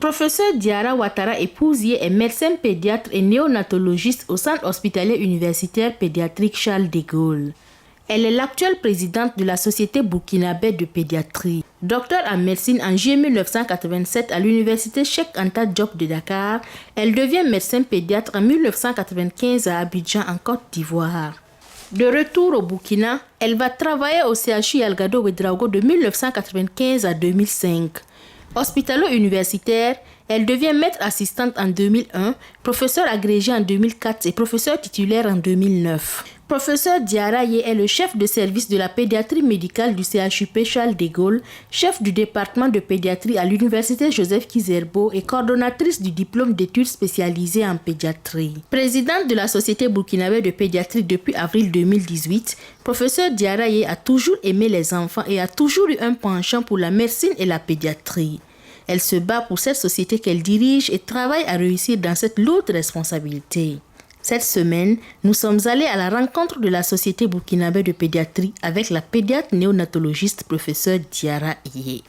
Professeur Diarra Ouattara Epouzier est médecin pédiatre et néonatologiste au Centre hospitalier universitaire pédiatrique Charles de Gaulle. Elle est l'actuelle présidente de la Société burkinabé de pédiatrie. Docteur en médecine en juillet 1987 à l'université Cheikh Anta Diop de Dakar, elle devient médecin pédiatre en 1995 à Abidjan en Côte d'Ivoire. De retour au Burkina, elle va travailler au CHU Yalgado Ouedraogo de 1995 à 2005. Hospitalo-universitaire, elle devient maître assistante en 2001, professeur agrégé en 2004 et professeur titulaire en 2009. Professeur Diarra Yé est le chef de service de la pédiatrie médicale du CHUP Charles de Gaulle, chef du département de pédiatrie à l'université Joseph Kizerbo et coordonnatrice du diplôme d'études spécialisées en pédiatrie. Présidente de la Société burkinabé de pédiatrie depuis avril 2018, professeur Diarra Yé a toujours aimé les enfants et a toujours eu un penchant pour la médecine et la pédiatrie. Elle se bat pour cette société qu'elle dirige et travaille à réussir dans cette lourde responsabilité. Cette semaine, nous sommes allés à la rencontre de la Société burkinabé de pédiatrie avec la pédiatre néonatologiste professeur Diarra Yé.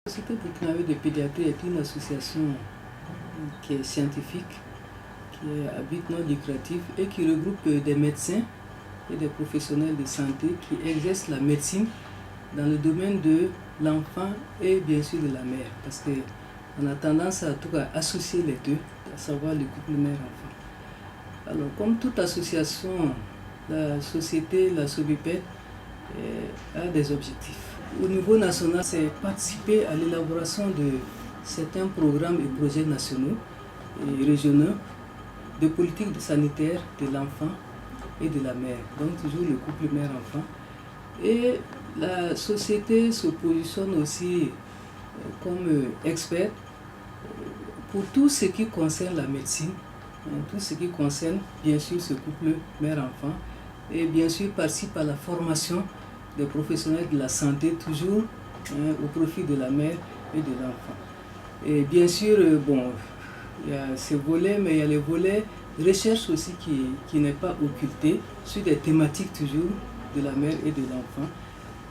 La Société burkinabé de pédiatrie est une association qui est scientifique, qui est à but non lucratif et qui regroupe des médecins et des professionnels de santé qui exercent la médecine dans le domaine de l'enfant et bien sûr de la mère, parce qu'on a tendance à tout cas associer les deux, à savoir le couple mère-enfant. Alors comme toute association, la société, la SOBIPED, a des objectifs. Au niveau national, c'est participer à l'élaboration de certains programmes et projets nationaux et régionaux de politique sanitaire de l'enfant et de la mère, donc toujours le couple mère-enfant. Et la société se positionne aussi comme expert pour tout ce qui concerne la médecine, tout ce qui concerne bien sûr ce couple mère-enfant, et bien sûr participe à la formation des professionnels de la santé, toujours au profit de la mère et de l'enfant. Et bien sûr, il y a ce volet, mais il y a le volet recherche aussi qui n'est pas occulté sur des thématiques toujours de la mère et de l'enfant.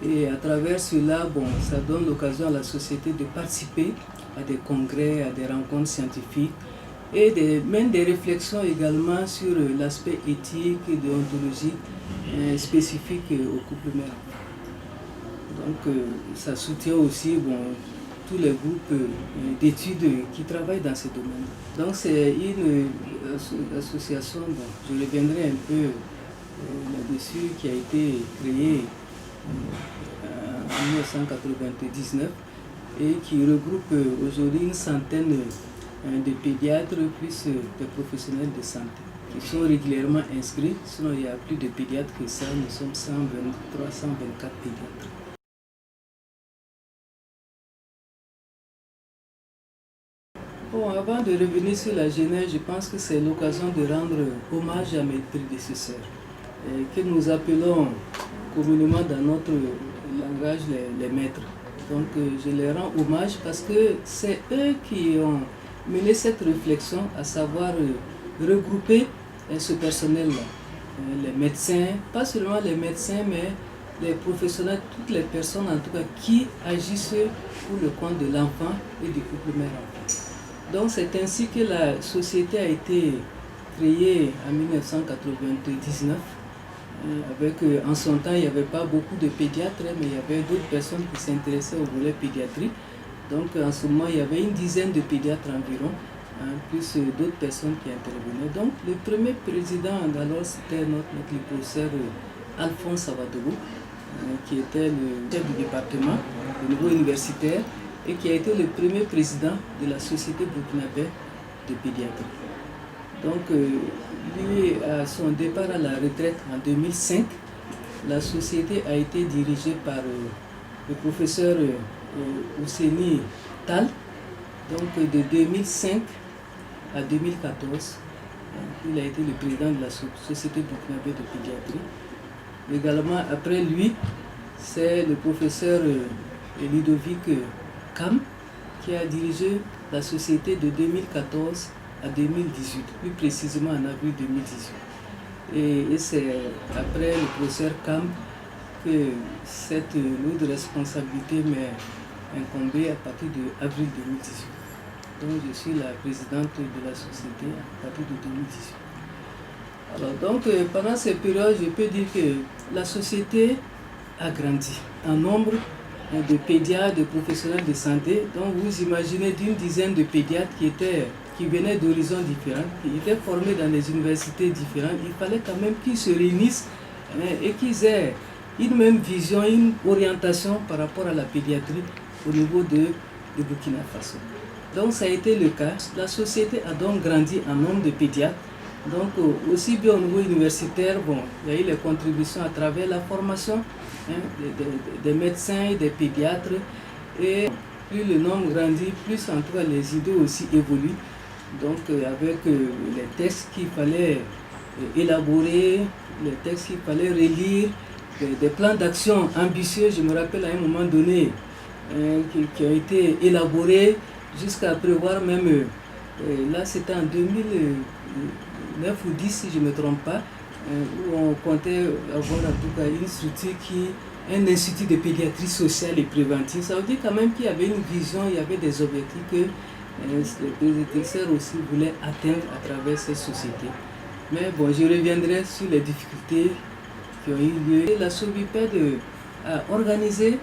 Et à travers cela, ça donne l'occasion à la société de participer à des congrès, à des rencontres scientifiques et même des réflexions également sur l'aspect éthique et déontologique spécifique au couple mère-enfant. Donc ça soutient aussi tous les groupes d'études qui travaillent dans ce domaine. Donc c'est une association, je reviendrai un peu là-dessus, qui a été créée en 1999 et qui regroupe aujourd'hui une centaine de pédiatres plus des professionnels de santé qui sont régulièrement inscrits. Sinon il y a plus de pédiatres que ça, nous sommes 124 pédiatres. Avant de revenir sur la genèse, je pense que c'est l'occasion de rendre hommage à mes prédécesseurs, que nous appelons communément dans notre langage les maîtres. Donc je les rends hommage parce que c'est eux qui ont mené cette réflexion, à savoir regrouper ce personnel-là. Les médecins, pas seulement les médecins, mais les professionnels, toutes les personnes en tout cas qui agissent pour le compte de l'enfant et du couple mère-enfant. Donc c'est ainsi que la société a été créée en 1999. En son temps, il n'y avait pas beaucoup de pédiatres, mais il y avait d'autres personnes qui s'intéressaient au volet pédiatrie. Donc en ce moment, il y avait une dizaine de pédiatres environ, plus d'autres personnes qui intervenaient. Donc le premier président, alors c'était notre professeur Alphonse Savadogo, qui était le chef du département au niveau universitaire et qui a été le premier président de la Société burkinabé de pédiatrie. Donc, lui, à son départ à la retraite en 2005, la société a été dirigée par le professeur Ouseni Tal, donc de 2005 à 2014. Il a été le président de la Société burkinabé de pédiatrie. Également, après lui, c'est le professeur Ludovic Kam qui a dirigé la société de 2014 à 2018, plus précisément en avril 2018. Et c'est après le professeur Kam que cette lourde responsabilité m'est incombée à partir d'avril 2018. Donc je suis la présidente de la société à partir de 2018. Alors donc pendant cette période, je peux dire que la société a grandi en nombre de pédiatres, de professionnels de santé. Donc vous imaginez d'une dizaine de pédiatres qui venaient d'horizons différents, qui étaient formés dans des universités différentes. Il fallait quand même qu'ils se réunissent et qu'ils aient une même vision, une orientation par rapport à la pédiatrie au niveau de Burkina Faso. Donc ça a été le cas. La société a donc grandi en nombre de pédiatres. Donc aussi bien au niveau universitaire, il y a eu les contributions à travers la formation des médecins et des pédiatres. Et plus le nombre grandit, plus en tout cas les idées aussi évoluent. Donc avec les textes qu'il fallait élaborer, les textes qu'il fallait relire, des plans d'action ambitieux, je me rappelle à un moment donné, qui ont été élaborés jusqu'à prévoir même, là c'était en 2009 ou 10 si je ne me trompe pas, où on comptait avoir en tout cas une structure un institut de pédiatrie sociale et préventive. Ça veut dire quand même qu'il y avait une vision, il y avait des objectifs que les prédécesseurs aussi voulaient atteindre à travers cette société. Mais bon, je reviendrai sur les difficultés qui ont eu lieu. La SOBIPED a organisé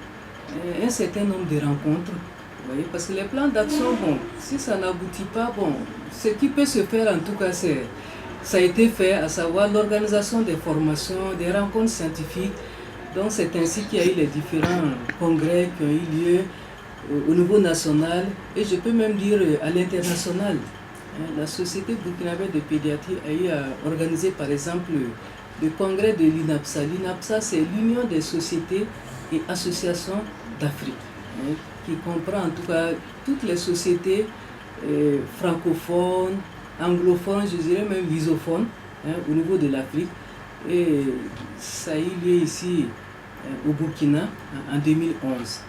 un certain nombre de rencontres, vous voyez, parce que les plans d'action, si ça n'aboutit pas, ce qui peut se faire en tout cas, ça a été fait, à savoir l'organisation des formations, des rencontres scientifiques. Donc c'est ainsi qu'il y a eu les différents congrès qui ont eu lieu au niveau national et je peux même dire à l'international. La Société burkinabé de pédiatrie a eu à organiser par exemple le congrès de l'INAPSA. L'INAPSA, c'est l'Union des sociétés et associations d'Afrique, qui comprend en tout cas toutes les sociétés francophones, anglophones, je dirais même lusophones, au niveau de l'Afrique. Et ça a eu lieu ici au Burkina en 2011.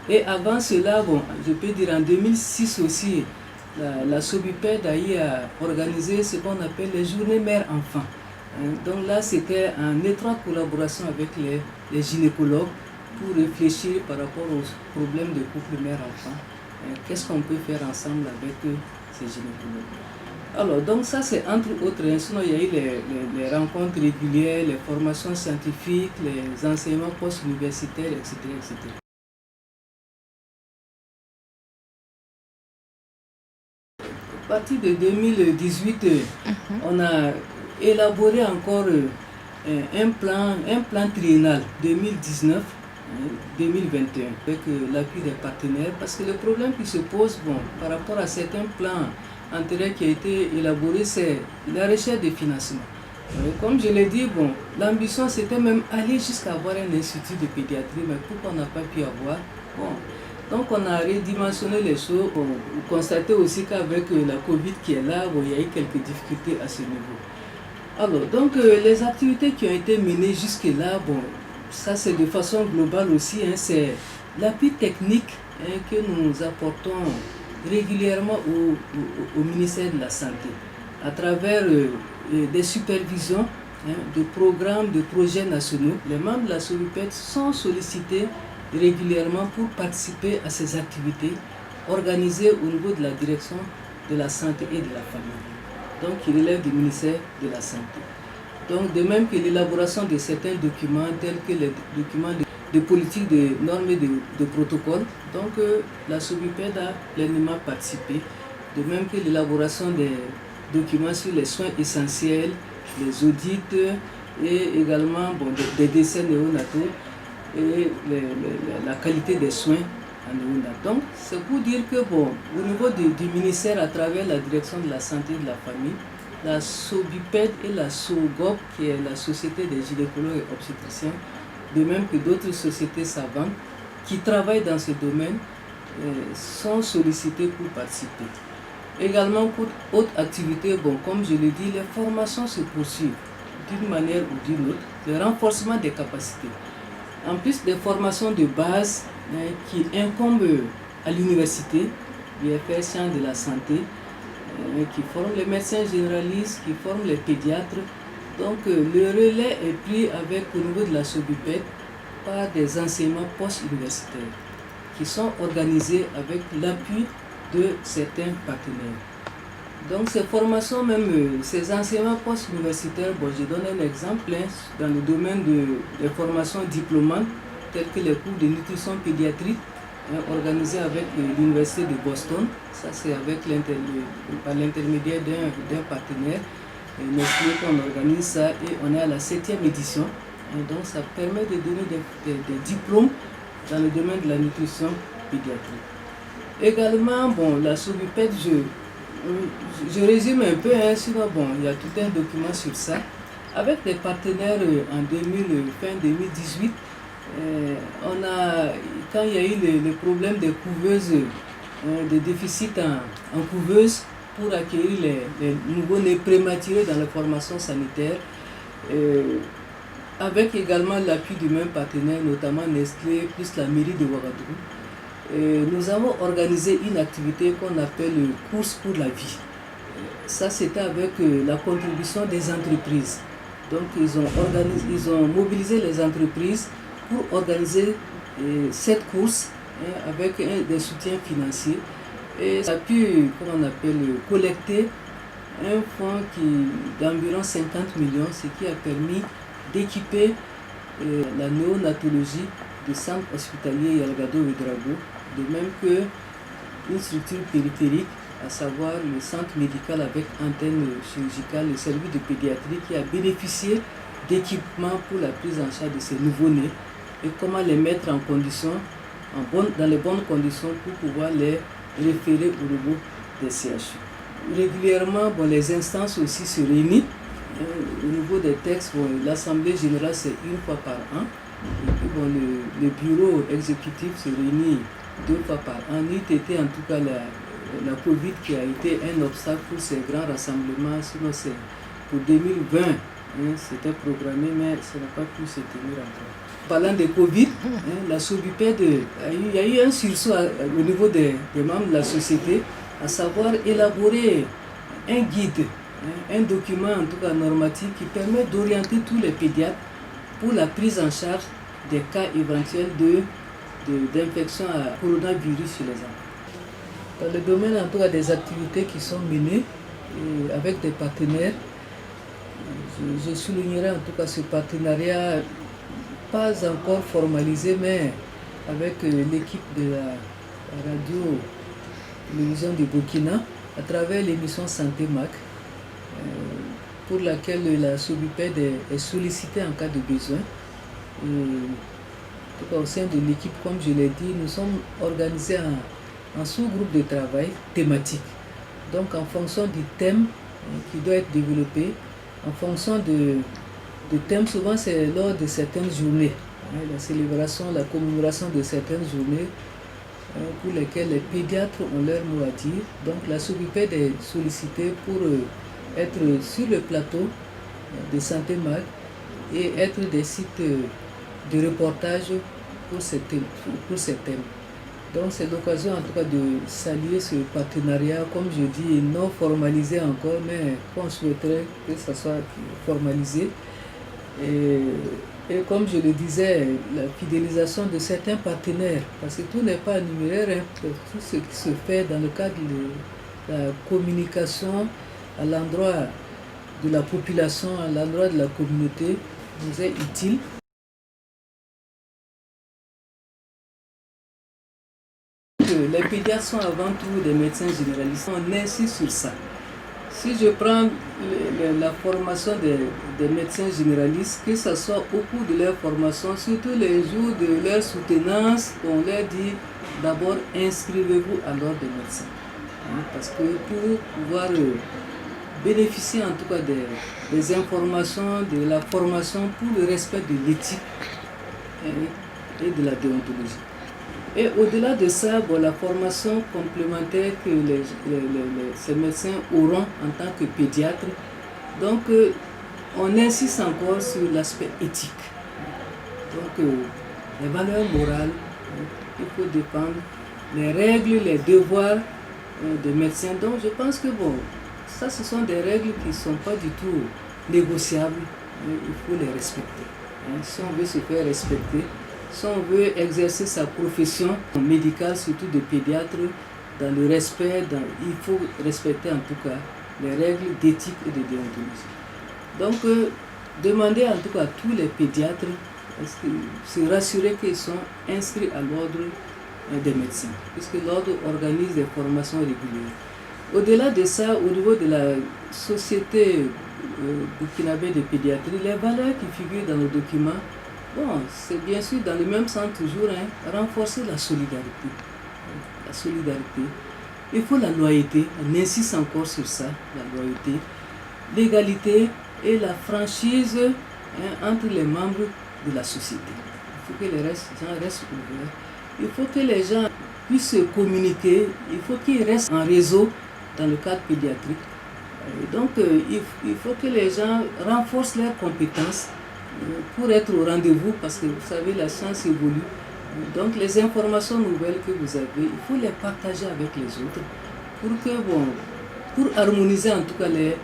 Et avant cela, je peux dire en 2006 aussi, la SOBIPED a eu à organiser ce qu'on appelle les journées mère-enfant. Donc là, c'était en étroite collaboration avec les gynécologues pour réfléchir par rapport aux problèmes de couple mère-enfant. Qu'est-ce qu'on peut faire ensemble avec ces gynécologues? Alors, donc ça c'est entre autres, sinon il y a eu les rencontres régulières, les formations scientifiques, les enseignements post-universitaires, etc., etc. À partir de 2018, on a élaboré encore un plan triennal 2019-2021 avec l'appui des partenaires, parce que le problème qui se pose par rapport à certains plans antérieurs qui a été élaboré, c'est la recherche de financement. Comme je l'ai dit, l'ambition c'était même aller jusqu'à avoir un institut de pédiatrie, mais pourquoi on n'a pas pu avoir? Donc on a redimensionné les choses. Vous constatez aussi qu'avec la Covid qui est là, il y a eu quelques difficultés à ce niveau. Alors, donc les activités qui ont été menées jusque-là, ça c'est de façon globale aussi, c'est l'appui technique que nous apportons régulièrement au ministère de la Santé, à travers des supervisions de programmes, de projets nationaux. Les membres de la SOBIPED sont sollicités régulièrement pour participer à ces activités organisées au niveau de la direction de la santé et de la famille, donc qui relève du ministère de la Santé. Donc de même que l'élaboration de certains documents tels que les documents de politique, de normes et de protocoles, donc la SOBIPED a pleinement participé, de même que l'élaboration des documents sur les soins essentiels, les audits et également des décès néonataux et la qualité des soins en néonat. Donc c'est pour dire que au niveau du ministère, à travers la direction de la santé et de la famille, la SOBIPED et la SOGOP, qui est la Société des gynécologues et obstétriciens, de même que d'autres sociétés savantes qui travaillent dans ce domaine, sont sollicités pour participer. Également pour autres activités, comme je l'ai dit, les formations se poursuivent d'une manière ou d'une autre, le renforcement des capacités. En plus des formations de base qui incombent à l'université, l'UFR Sciences de la Santé, qui forment les médecins généralistes, qui forment les pédiatres. Donc le relais est pris au niveau de la SOBIPED par des enseignements post-universitaires qui sont organisés avec l'appui de certains partenaires. Donc ces formations, même ces enseignements post-universitaires, je donne un exemple dans le domaine des formations diplômantes, telles que les cours de nutrition pédiatrique organisés avec l'Université de Boston. Ça c'est par l'intermédiaire d'un partenaire, Nestlé, qu'on organise ça, et on est à la 7e édition. Et donc ça permet de donner des diplômes dans le domaine de la nutrition pédiatrique. Également, la SOBUPED, je résume un peu, sinon il y a tout un document sur ça. Avec des partenaires fin 2018, quand il y a eu le problème des couveuses, des déficits en couveuses pour accueillir les nouveau-nés prématurés dans les formations sanitaires, avec également l'appui du même partenaire, notamment Nestlé, plus la mairie de Ouagadougou, nous avons organisé une activité qu'on appelle Course pour la vie. Ça, c'était avec la contribution des entreprises. Donc, ils ont mobilisé les entreprises pour organiser cette course avec des soutiens financiers. Et ça a pu, collecter un fonds d'environ 50 millions, ce qui a permis d'équiper la néonatologie du centre hospitalier Yalgado Ouedraogo, de même qu'une structure périphérique, à savoir le centre médical avec antenne chirurgicale, le service de pédiatrie qui a bénéficié d'équipements pour la prise en charge de ces nouveau-nés et comment les mettre en condition, dans les bonnes conditions pour pouvoir les référer au niveau des CHU. Régulièrement, les instances aussi se réunissent. Au niveau des textes, l'Assemblée générale c'est une fois par an. Et puis le bureau exécutif se réunit 2 fois par an. Il était en tout cas la Covid qui a été un obstacle pour ces grands rassemblements. Sinon c'est pour 2020, c'était programmé, mais ça n'a pas pu se tenir encore. Parlant de Covid, la SOBUPED, il y a eu un sursaut au niveau des membres de la société, à savoir élaborer un guide, un document en tout cas normatif qui permet d'orienter tous les pédiatres pour la prise en charge des cas éventuels d'infection à coronavirus chez les enfants. Dans le domaine en tout cas des activités qui sont menées avec des partenaires, je soulignerai en tout cas ce partenariat pas encore formalisé, mais avec l'équipe de la radio-télévision du Burkina, à travers l'émission Santé Mac, pour laquelle la SOBUPED est sollicitée en cas de besoin. Au sein de l'équipe, comme je l'ai dit, nous sommes organisés en sous-groupe de travail thématique. Donc en fonction du thème qui doit être développé, en fonction de thèmes, souvent c'est lors de certaines journées, la célébration, la commémoration de certaines journées pour lesquelles les pédiatres ont leur mot à dire. Donc la SOBUPED est sollicitée pour être sur le plateau de Santé Mag et être des sites de reportage pour ces thèmes. Donc c'est l'occasion en tout cas de saluer ce partenariat, comme je dis, non formalisé encore, mais qu'on souhaiterait que ça soit formalisé. Et comme je le disais, la fidélisation de certains partenaires, parce que tout n'est pas numéraire, tout ce qui se fait dans le cadre de la communication à l'endroit de la population, à l'endroit de la communauté, nous est utile. Les pédiatres sont avant tout des médecins généralistes. On insiste sur ça. Si je prends la formation des médecins généralistes, que ce soit au cours de leur formation, surtout les jours de leur soutenance, on leur dit d'abord inscrivez-vous à l'ordre des médecins. Parce que pour pouvoir bénéficier en tout cas des informations, de la formation pour le respect de l'éthique et de la déontologie. Et au-delà de ça, la formation complémentaire que ces médecins auront en tant que pédiatres, donc on insiste encore sur l'aspect éthique. Donc les valeurs morales, il faut défendre les règles, les devoirs des médecins. Donc je pense que ça ce sont des règles qui ne sont pas du tout négociables, il faut les respecter. Si on veut se faire respecter, si on veut exercer sa profession médicale, surtout de pédiatre, dans le respect, il faut respecter en tout cas les règles d'éthique et de déontologie. Donc, demander en tout cas à tous les pédiatres, se rassurer qu'ils sont inscrits à l'ordre des médecins, puisque l'ordre organise des formations régulières. Au-delà de ça, au niveau de la société burkinabé de pédiatrie, les valeurs qui figurent dans le document, bon, c'est bien sûr dans le même sens toujours, renforcer la solidarité. La solidarité. Il faut la loyauté, on insiste encore sur ça, la loyauté, l'égalité et la franchise entre les membres de la société. Il faut que les gens restent ouverts. Il faut que les gens puissent communiquer, il faut qu'ils restent en réseau dans le cadre pédiatrique. Donc, il faut que les gens renforcent leurs compétences pour être au rendez-vous, parce que vous savez, la science évolue. Donc, les informations nouvelles que vous avez, il faut les partager avec les autres pour harmoniser en tout cas les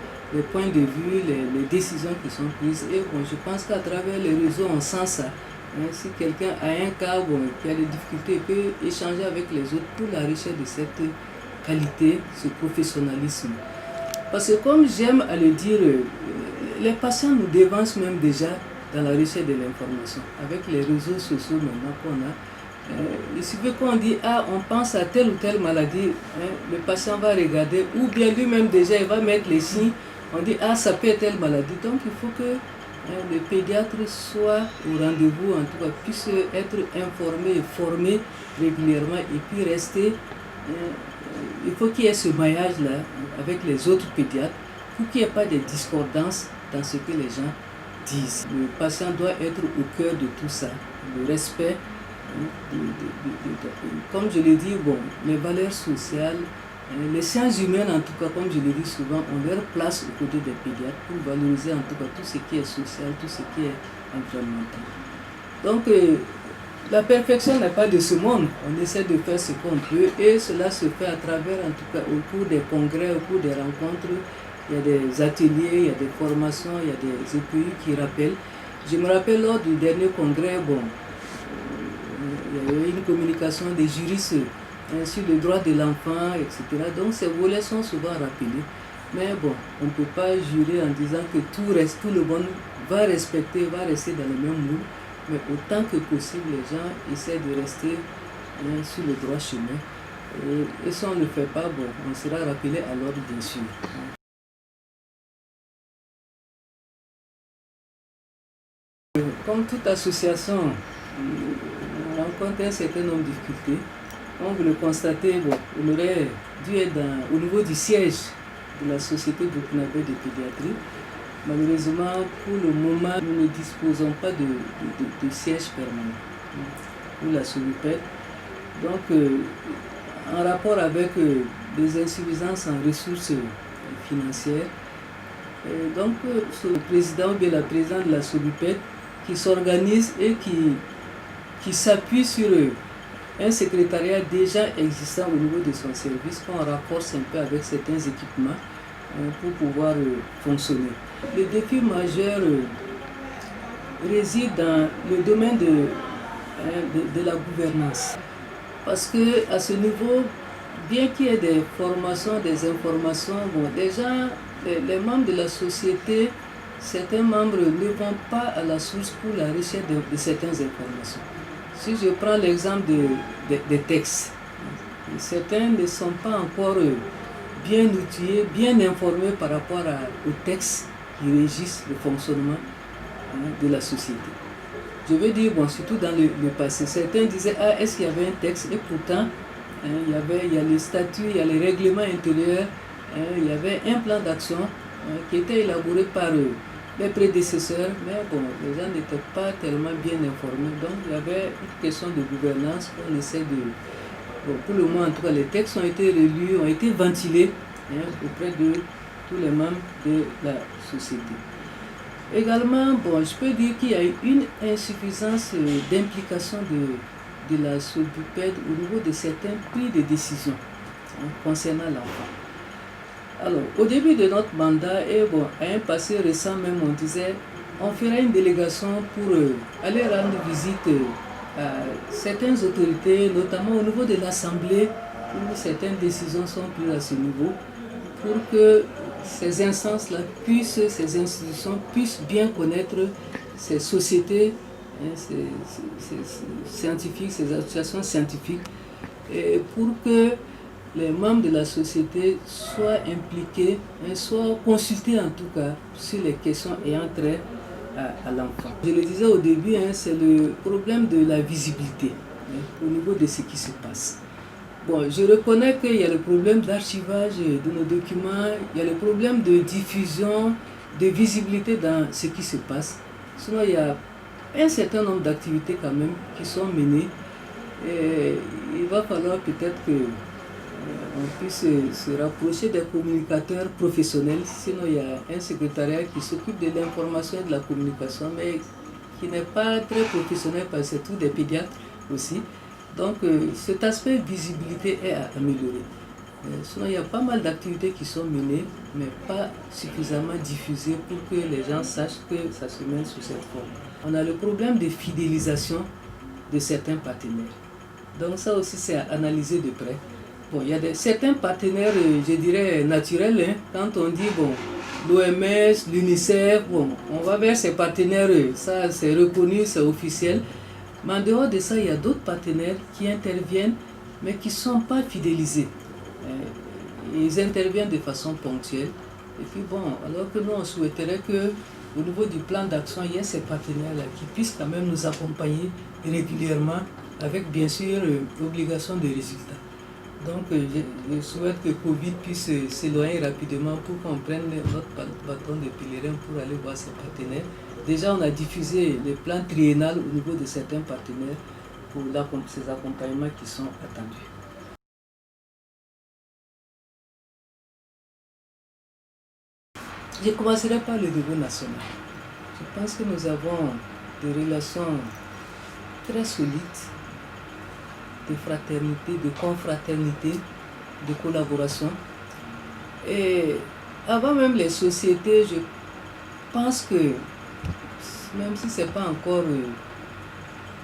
points de vue, les décisions qui sont prises. Et bon, je pense qu'à travers les réseaux, on sent ça. Si quelqu'un a un cas qui a des difficultés, il peut échanger avec les autres pour la recherche de cette qualité, ce professionnalisme. Parce que comme j'aime à le dire, les patients nous devancent même déjà dans la recherche de l'information. Avec les réseaux sociaux maintenant qu'on a, il suffit qu'on dit, on pense à telle ou telle maladie, le patient va regarder, ou bien lui-même déjà, il va mettre les signes, on dit, ça peut être telle maladie. Donc il faut que le pédiatre soit au rendez-vous, en tout cas puisse être informé et formé régulièrement et puis rester. Il faut qu'il y ait ce maillage-là avec les autres pédiatres pour qu'il n'y ait pas de discordances dans ce que les gens disent. Le patient doit être au cœur de tout ça, le respect. Comme je l'ai dit, les valeurs sociales, les sciences humaines en tout cas, comme je le dis souvent, ont leur place aux côtés des pédiatres pour valoriser en tout cas tout ce qui est social, tout ce qui est environnemental. Donc, la perfection n'est pas de ce monde. On essaie de faire ce qu'on peut et cela se fait à travers, en tout cas, au cours des congrès, au cours des rencontres. Il y a des ateliers, il y a des formations, il y a des EPI qui rappellent. Je me rappelle lors du dernier congrès, il y a eu une communication des juristes sur le droit de l'enfant, etc. Donc ces volets sont souvent rappelés. Mais on ne peut pas jurer en disant que tout le monde va rester dans le même moule. Mais autant que possible, les gens essaient de rester sur le droit chemin. Et si on ne le fait pas, on sera rappelé à l'ordre, bien sûr. Comme toute association, on rencontre un certain nombre de difficultés. Comme vous le constatez, on aurait dû être au niveau du siège de la Société burkinabé de pédiatrie. Malheureusement, pour le moment, nous ne disposons pas de siège permanent pour la SOBUPED. Donc, en rapport avec des insuffisances en ressources financières, donc le président ou bien la présidente de la SOBUPED qui s'organise et qui s'appuie sur un secrétariat déjà existant au niveau de son service, qu'on renforce un peu avec certains équipements pour pouvoir fonctionner. Le défi majeur réside dans le domaine de la gouvernance. Parce que à ce niveau, bien qu'il y ait des formations, des informations, déjà les membres de la société, certains membres ne vont pas à la source pour la recherche de certaines informations. Si je prends l'exemple des textes, certains ne sont pas encore bien outillés, bien informés par rapport aux textes qui régissent le fonctionnement de la société. Je veux dire, surtout dans le passé, certains disaient, est-ce qu'il y avait un texte? Et pourtant, il y a les statuts, il y a les règlements intérieurs, il y avait un plan d'action qui était élaboré par les prédécesseurs, mais les gens n'étaient pas tellement bien informés. Donc, il y avait une question de gouvernance qu'on essaie de... pour le moment, en tout cas, les textes ont été relus, ont été ventilés auprès de tous les membres de la société. Également, je peux dire qu'il y a eu une insuffisance d'implication de la SOBUPED au niveau de certains prix de décision concernant l'enfant. Alors, au début de notre mandat, et à un passé récent même, on disait on ferait une délégation pour aller rendre visite certaines autorités, notamment au niveau de l'Assemblée, où certaines décisions sont prises à ce niveau, pour que ces instances-là ces institutions puissent bien connaître ces sociétés, ces scientifiques, ces associations scientifiques, et pour que les membres de la société soient impliqués, soient consultés en tout cas sur les questions ayant trait à l'enfant. Je le disais au début, c'est le problème de la visibilité au niveau de ce qui se passe. Bon, je reconnais qu'il y a le problème d'archivage de nos documents, il y a le problème de diffusion, de visibilité dans ce qui se passe. Sinon, il y a un certain nombre d'activités quand même qui sont menées. Et il va falloir peut-être que on puisse se rapprocher des communicateurs professionnels. Sinon, il y a un secrétariat qui s'occupe de l'information et de la communication, mais qui n'est pas très professionnel parce que c'est tout des pédiatres aussi. Donc, cet aspect visibilité est à améliorer. Sinon, il y a pas mal d'activités qui sont menées, mais pas suffisamment diffusées pour que les gens sachent que ça se mène sous cette forme. On a le problème de fidélisation de certains partenaires. Donc, ça aussi, c'est à analyser de près. Bon, il y a certains partenaires, je dirais, naturels. Quand on dit, bon, l'OMS, l'UNICEF, bon, on va vers ces partenaires, ça c'est reconnu, c'est officiel. Mais en dehors de ça, il y a d'autres partenaires qui interviennent, mais qui ne sont pas fidélisés. Ils interviennent de façon ponctuelle. Et puis bon, alors que nous, on souhaiterait qu'au niveau du plan d'action, il y ait ces partenaires-là qui puissent quand même nous accompagner régulièrement, avec bien sûr l'obligation de résultats. Donc je souhaite que Covid puisse s'éloigner rapidement pour qu'on prenne notre bâton de pèlerin pour aller voir ces partenaires. Déjà, on a diffusé les plans triennales au niveau de certains partenaires pour ces accompagnements qui sont attendus. Je commencerai par le niveau national. Je pense que nous avons des relations très solides de fraternité, de confraternité, de collaboration. Et avant même les sociétés, je pense que, même si ce n'est pas encore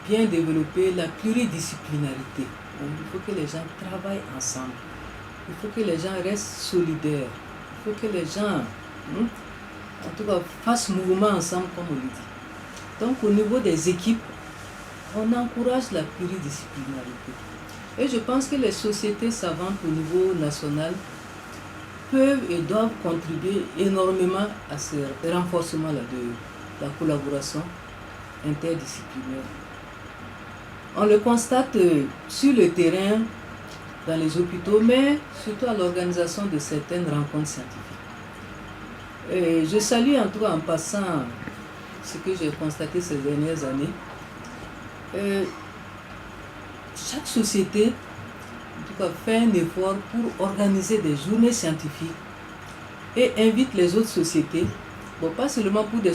bien développé, la pluridisciplinarité. Il faut que les gens travaillent ensemble. Il faut que les gens restent solidaires. Il faut que les gens, en tout cas, fassent mouvement ensemble, comme on le dit. Donc, au niveau des équipes, on encourage la pluridisciplinarité. Et je pense que les sociétés savantes au niveau national peuvent et doivent contribuer énormément à ce renforcement-là de la collaboration interdisciplinaire. On le constate sur le terrain, dans les hôpitaux, mais surtout à l'organisation de certaines rencontres scientifiques. Et je salue en tout cas en passant ce que j'ai constaté ces dernières années. Chaque société en tout cas, fait un effort pour organiser des journées scientifiques et invite les autres sociétés, bon, pas seulement pour des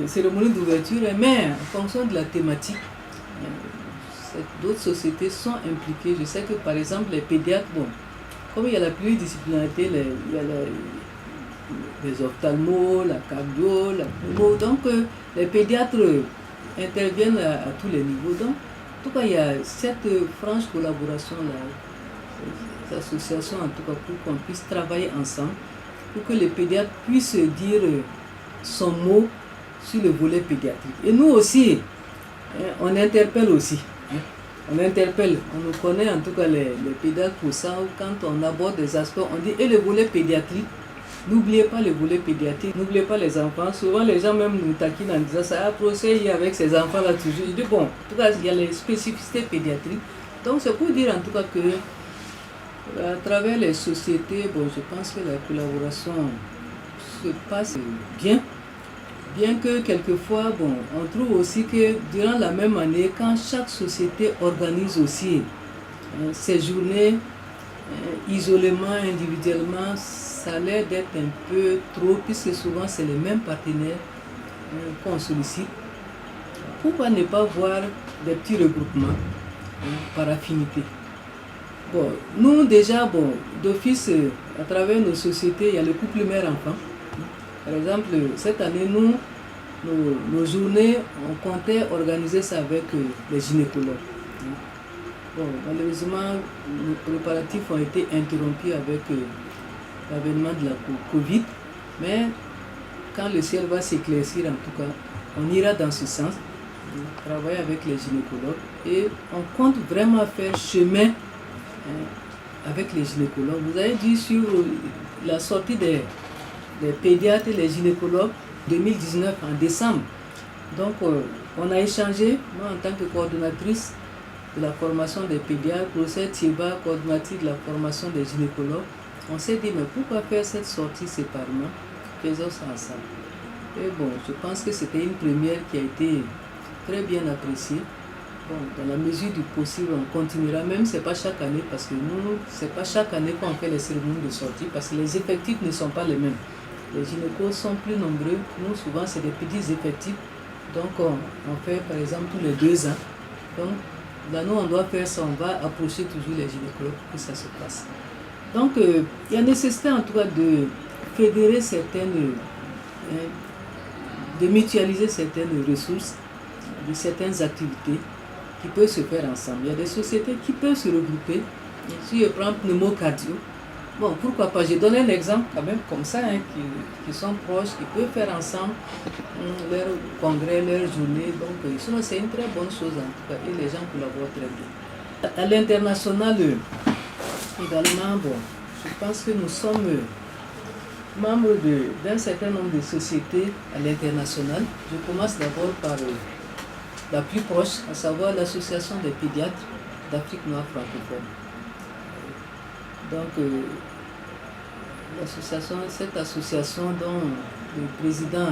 cérémonies d'ouverture, mais en fonction de la thématique. D'autres sociétés sont impliquées. Je sais que par exemple les pédiatres, bon, comme il y a la pluridisciplinarité, il y a les ophtalmos, la cardio, la pneumologie, donc les pédiatres interviennent à tous les niveaux. Donc, en tout cas, il y a cette franche collaboration-là, ces associations en tout cas, pour qu'on puisse travailler ensemble, pour que les pédiatres puissent dire son mot sur le volet pédiatrique. Et nous aussi, on interpelle aussi. On interpelle, on nous connaît en tout cas les pédiatres pour ça, quand on aborde des aspects, on dit, et le volet pédiatrique, n'oubliez pas le volet pédiatrique, n'oubliez pas les enfants. Souvent les gens même nous taquinent en disant ça a procédé avec ces enfants-là toujours. Je dis bon, en tout cas il y a les spécificités pédiatriques. Donc c'est pour dire en tout cas que à travers les sociétés, bon, je pense que la collaboration se passe bien. Bien que quelquefois, bon, on trouve aussi que durant la même année, quand chaque société organise aussi ses journées, isolément, individuellement, ça a l'air d'être un peu trop, puisque souvent c'est les mêmes partenaires qu'on sollicite. Pourquoi ne pas voir des petits regroupements par affinité? Bon, nous déjà, bon, d'office, à travers nos sociétés, il y a le couple mère-enfant. Par exemple, cette année, nous, nos journées, on comptait organiser ça avec les gynécologues. Bon, malheureusement, nos préparatifs ont été interrompus avec l'avènement de la Covid, mais quand le ciel va s'éclaircir, en tout cas, on ira dans ce sens, travailler avec les gynécologues, et on compte vraiment faire chemin avec les gynécologues. Vous avez dit sur la sortie des pédiatres et les gynécologues 2019 en décembre. Donc on a échangé, moi en tant que coordonnatrice de la formation des pédiatres, professeur Thieba, coordonnatrice de la formation des gynécologues, on s'est dit mais pourquoi faire cette sortie séparément, faisons ça ensemble. Et bon, je pense que c'était une première qui a été très bien appréciée. Bon, dans la mesure du possible, on continuera, même si ce n'est pas chaque année, parce que nous, ce n'est pas chaque année qu'on fait les cérémonies de sortie, parce que les effectifs ne sont pas les mêmes. Les gynécos sont plus nombreux, nous souvent c'est des petits effectifs, donc on fait par exemple tous les 2 ans. Donc là nous on doit faire ça, on va approcher toujours les gynécologues pour que ça se passe. Donc il y a nécessité en tout cas de fédérer de mutualiser certaines ressources, de certaines activités qui peuvent se faire ensemble. Il y a des sociétés qui peuvent se regrouper. Si je prends Pneumocardio, bon, pourquoi pas, j'ai donné un exemple quand même comme ça, qui sont proches, qui peuvent faire ensemble leur congrès, leur journée. Donc, sinon, c'est une très bonne chose en tout cas, et les gens collaborent très bien. À l'international, également, bon, je pense que nous sommes membres d'un certain nombre de sociétés à l'international. Je commence d'abord par la plus proche, à savoir l'Association des pédiatres d'Afrique noire francophone. Donc, cette association dont le président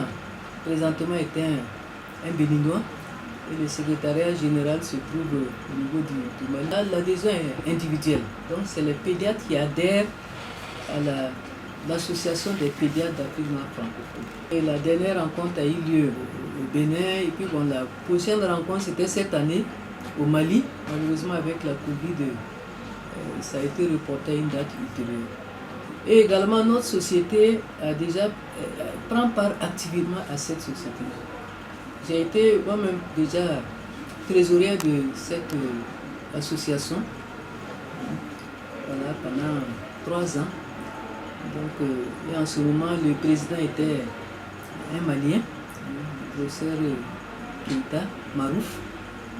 présentement est un Béninois et le secrétariat général se trouve au niveau du Mali. Là, l'adhésion est individuelle. Donc, c'est les pédiatres qui adhèrent à l'association des pédiatres d'Afrique noire francophone. Et la dernière rencontre a eu lieu au Bénin, et puis bon, la prochaine rencontre c'était cette année au Mali. Malheureusement avec la Covid, ça a été reporté à une date ultérieure. Et également notre société prend part activement à cette société. J'ai été moi-même déjà trésorier de cette association pendant 3 ans. Donc, et en ce moment, le président était un Malien, le professeur Keita Marouf.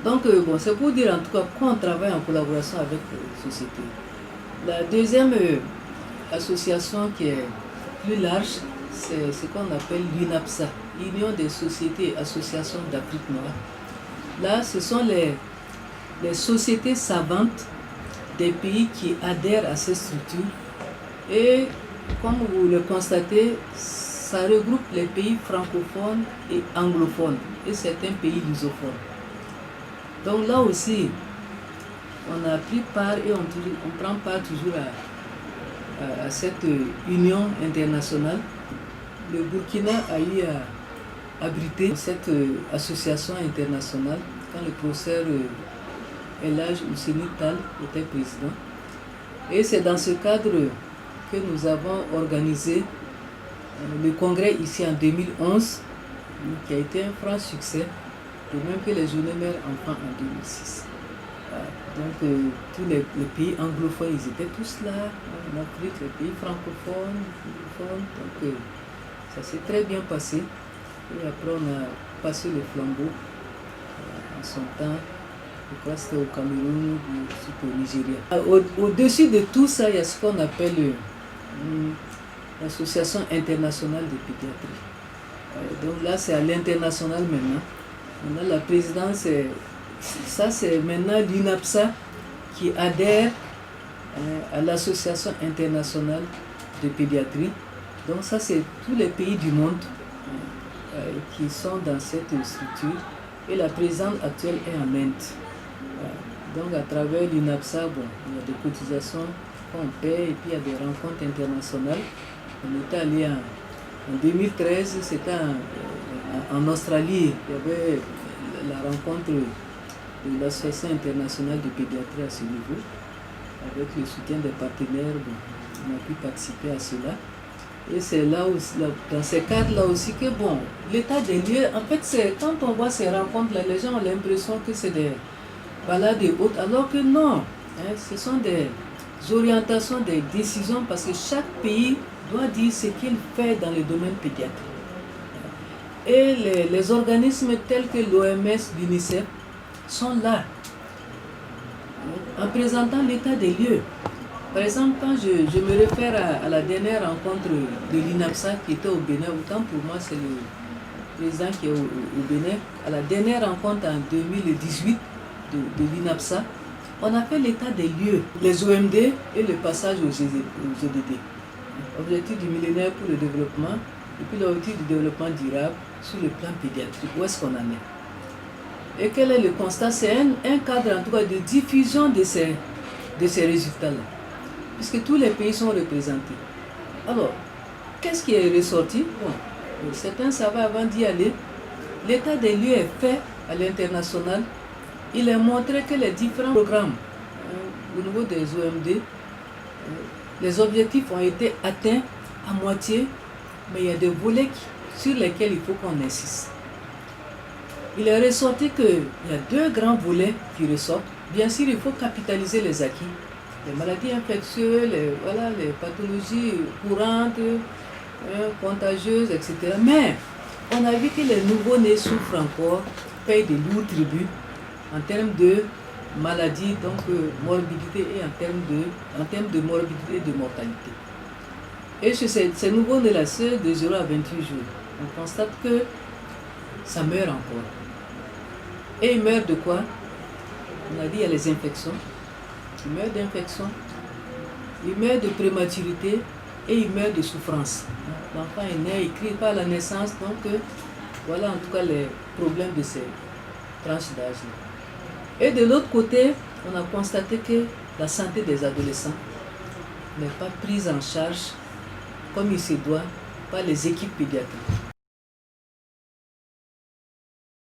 Donc, bon, c'est pour dire en tout cas qu'on travaille en collaboration avec les sociétés. La deuxième association qui est plus large, c'est ce qu'on appelle l'UNAPSA, Union des sociétés et associations d'Afrique noire. Là, ce sont les sociétés savantes des pays qui adhèrent à ces structures. Et comme vous le constatez, ça regroupe les pays francophones et anglophones et certains pays lusophones. Donc là aussi, on a pris part et on prend part toujours à cette union internationale. Le Burkina a eu à abriter cette association internationale quand le professeur El Hadj Ousseini Tall était président. Et c'est dans ce cadre que nous avons organisé le congrès ici en 2011, qui a été un franc succès, de même que les journées mères-enfants en 2006. Donc tous les pays anglophones, ils étaient tous là, en Afrique, les pays francophones, donc ça s'est très bien passé. Et après on a passé le flambeau en son temps, je crois que c'était au Cameroun ou au Nigeria. Au-dessus de tout ça, il y a ce qu'on appelle l'Association internationale de pédiatrie. Donc là, c'est à l'international maintenant. Maintenant, la présidence, c'est maintenant l'UNAPSA qui adhère à l'Association internationale de pédiatrie. Donc ça, c'est tous les pays du monde qui sont dans cette structure. Et la présidente actuelle est en Inde. Donc à travers l'UNAPSA, bon, il y a des cotisations qu'on paie et puis il y a des rencontres internationales. On était allé en 2013, c'était en Australie, il y avait la rencontre de l'Association internationale de pédiatrie à ce niveau. Avec le soutien des partenaires, bon, on a pu participer à cela. Et c'est là aussi, dans ces cadres-là aussi que, bon, l'état des lieux, en fait, c'est quand on voit ces rencontres-là, les gens ont l'impression que c'est des balades et autres, alors que non, hein, ce sont des orientations, des décisions, parce que chaque pays doit dire ce qu'il fait dans le domaine pédiatrique. Et les organismes tels que l'OMS, l'UNICEF sont là, en présentant l'état des lieux. Par exemple, quand je me réfère à la dernière rencontre de l'INAPSA qui était au Bénin, autant pour moi c'est le président qui est au Bénin, à la dernière rencontre en 2018 de l'INAPSA, on a fait l'état des lieux, les OMD et le passage aux ODD. Objectif du millénaire pour le développement, et puis l'objectif du développement durable sur le plan pédiatrique. Où est-ce qu'on en est? Et quel est le constat? C'est un cadre en tout cas de diffusion de ces résultats-là, puisque tous les pays sont représentés. Alors, qu'est-ce qui est ressorti? Bon, certains savaient avant d'y aller. L'état des lieux est fait à l'international. Il est montré que les différents programmes au niveau des OMD, les objectifs ont été atteints à moitié, mais il y a des volets sur lesquels il faut qu'on insiste. Il est ressorti qu'il y a deux grands volets qui ressortent. Bien sûr, il faut capitaliser les acquis. Les maladies infectieuses, les pathologies courantes, contagieuses, etc. Mais on a vu que les nouveaux-nés souffrent encore, payent de lourds tributs en termes de maladies, donc morbidité et en termes de morbidité et de mortalité. Et chez ces nouveaux-nés-là, ceux de 0 à 28 jours, on constate que ça meurt encore. Et ils meurent de quoi? On a dit il y a les infections. Ils meurent d'infection, ils meurent de prématurité et ils meurent de souffrance. L'enfant est né, il crie pas à la naissance, donc voilà en tout cas les problèmes de ces tranches d'âge. Et de l'autre côté, on a constaté que la santé des adolescents n'est pas prise en charge comme il se doit par les équipes pédiatriques.